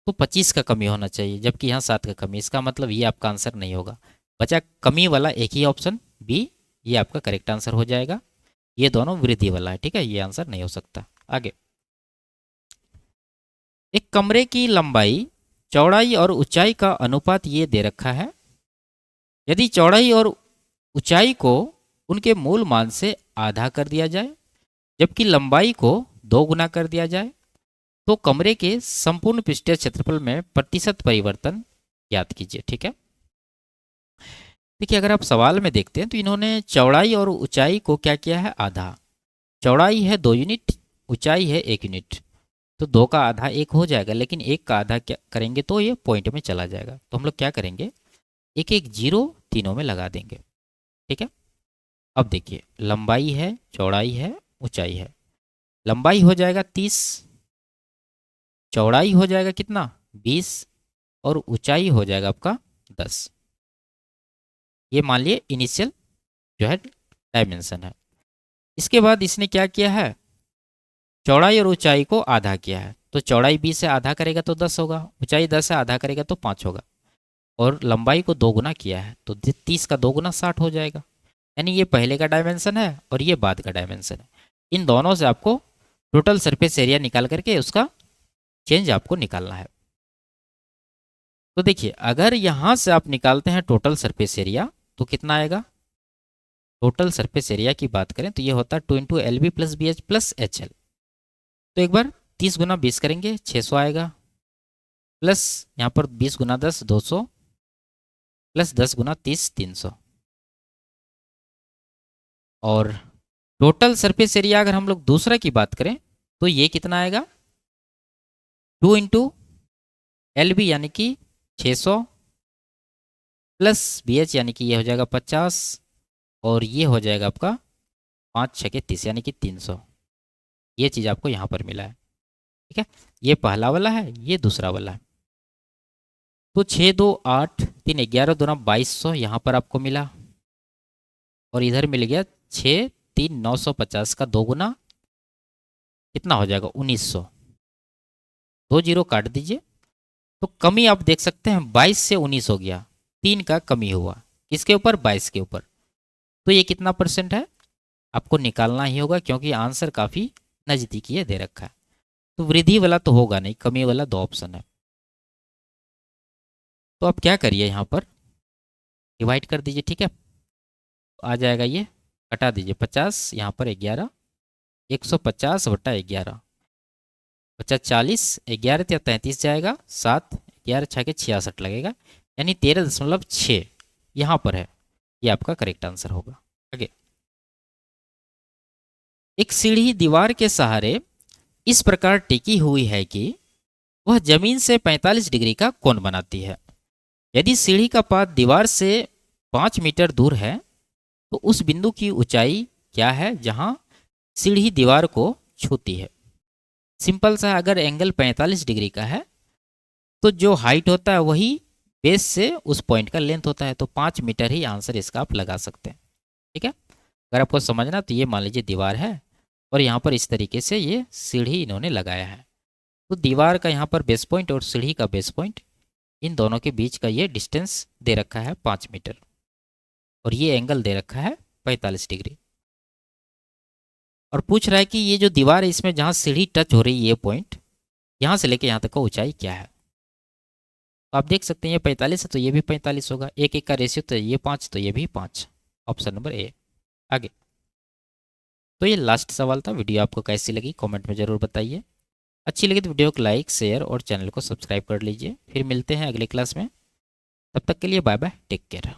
तो 25 का कमी होना चाहिए, जबकि यहाँ 7 का कमी। इसका मतलब ये आपका आंसर नहीं होगा। बचा कमी वाला एक ही ऑप्शन बी, ये आपका करेक्ट आंसर हो जाएगा। ये दोनों वृद्धि वाला है, ठीक है, ये आंसर नहीं हो सकता। आगे, एक कमरे की लंबाई, चौड़ाई और ऊंचाई का अनुपात ये दे रखा है। यदि चौड़ाई और ऊंचाई को उनके मूल मान से आधा कर दिया जाए, जबकि लंबाई को 2 गुना कर दिया जाए, तो कमरे के संपूर्ण पृष्ठीय क्षेत्रफल में प्रतिशत परिवर्तन ज्ञात कीजिए। ठीक है, देखिए अगर आप सवाल में देखते हैं तो इन्होंने चौड़ाई और ऊंचाई को क्या किया है, आधा। चौड़ाई है 2 यूनिट, ऊंचाई है 1 यूनिट, तो 2 का आधा 1 हो जाएगा, लेकिन 1 का आधा क्या करेंगे तो ये पॉइंट में चला जाएगा। तो हम लोग क्या करेंगे, एक एक जीरो तीनों में लगा देंगे। ठीक है, अब देखिए लंबाई है, चौड़ाई है, ऊंचाई है। लंबाई हो जाएगा 30, चौड़ाई हो जाएगा कितना 20, और ऊंचाई हो जाएगा आपका 10। ये मान लिए इनिशियल जो है डायमेंशन है। इसके बाद इसने क्या किया है, चौड़ाई और ऊंचाई को आधा किया है। तो चौड़ाई 20 से आधा करेगा तो 10 होगा, ऊंचाई 10 से आधा करेगा तो 5 होगा, और लंबाई को 2 गुना किया है तो 30 का 2 गुना 60 हो जाएगा। यानी ये पहले का डायमेंशन है और ये बाद का डायमेंशन है। इन दोनों से आपको टोटल सरफेस एरिया निकाल करके उसका चेंज आपको निकालना है। तो देखिए अगर यहाँ से आप निकालते हैं टोटल सरफेस एरिया तो कितना आएगा, टोटल सरफेस एरिया की बात करें तो ये होता है 2 into L B plus B H plus H L. तो एक बार 30 गुना 20 करेंगे 600 आएगा, प्लस यहाँ पर 20 गुना 10 200, प्लस 10 गुना 30 300। और टोटल सरफेस एरिया अगर हम लोग दूसरा की बात करें तो ये कितना आएगा, 2 इंटू एल बी यानी कि 600, प्लस बी एच यानी कि ये हो जाएगा 50, और ये हो जाएगा आपका 5 6 के 30 यानी कि 300। ये चीज़ आपको यहाँ पर मिला है। ठीक है, ये पहला वाला है, ये दूसरा वाला है। तो 6 2 8 3 11 2 2200 यहाँ पर आपको मिला, और इधर मिल गया 6 3 950 का 2 गुना कितना हो जाएगा 1900। 2 जीरो काट दीजिए, तो कमी आप देख सकते हैं 22 से 19 हो गया, 3 का कमी हुआ किसके ऊपर, 22 के ऊपर। तो ये कितना परसेंट है आपको निकालना ही होगा, क्योंकि आंसर काफ़ी नज़दीकी है दे रखा है। तो वृद्धि वाला तो होगा नहीं, कमी वाला 2 ऑप्शन है। तो आप क्या करिए यहाँ पर डिवाइड कर दीजिए। ठीक है, तो आ जाएगा ये, कटा दीजिए 50, यहाँ पर 11, 150 बटा 11, 50 40, 11 या 33 जाएगा, 7 11 6 के 66 लगेगा, यानी 13.6 यहाँ पर है। ये आपका करेक्ट आंसर होगा। आगे, एक सीढ़ी दीवार के सहारे इस प्रकार टिकी हुई है कि वह जमीन से 45 डिग्री का कोण बनाती है। यदि सीढ़ी का पाद दीवार से 5 मीटर दूर है तो उस बिंदु की ऊंचाई क्या है जहां सीढ़ी दीवार को छूती है। सिंपल सा, अगर एंगल 45 डिग्री का है तो जो हाइट होता है वही बेस से उस पॉइंट का लेंथ होता है, तो 5 मीटर ही आंसर इसका आप लगा सकते हैं। ठीक है, अगर आपको समझना तो ये मान लीजिए दीवार है और यहाँ पर इस तरीके से ये सीढ़ी इन्होंने लगाया है। तो दीवार का यहाँ पर बेस पॉइंट और सीढ़ी का बेस पॉइंट, इन दोनों के बीच का ये डिस्टेंस दे रखा है 5 मीटर, और ये एंगल दे रखा है 45 डिग्री। और पूछ रहा है कि ये जो दीवार है इसमें जहाँ सीढ़ी टच हो रही है ये पॉइंट, यहाँ से लेके यहाँ तक का ऊंचाई क्या है। तो आप देख सकते हैं ये 45 है तो ये भी 45 होगा, एक एक का रेशियो, तो ये 5 तो ये भी 5, ऑप्शन नंबर ए। आगे, तो ये लास्ट सवाल था। वीडियो आपको कैसी लगी कमेंट में ज़रूर बताइए। अच्छी लगी तो वीडियो को लाइक शेयर और चैनल को सब्सक्राइब कर लीजिए। फिर मिलते हैं अगले क्लास में, तब तक के लिए बाय बाय, टेक केयर।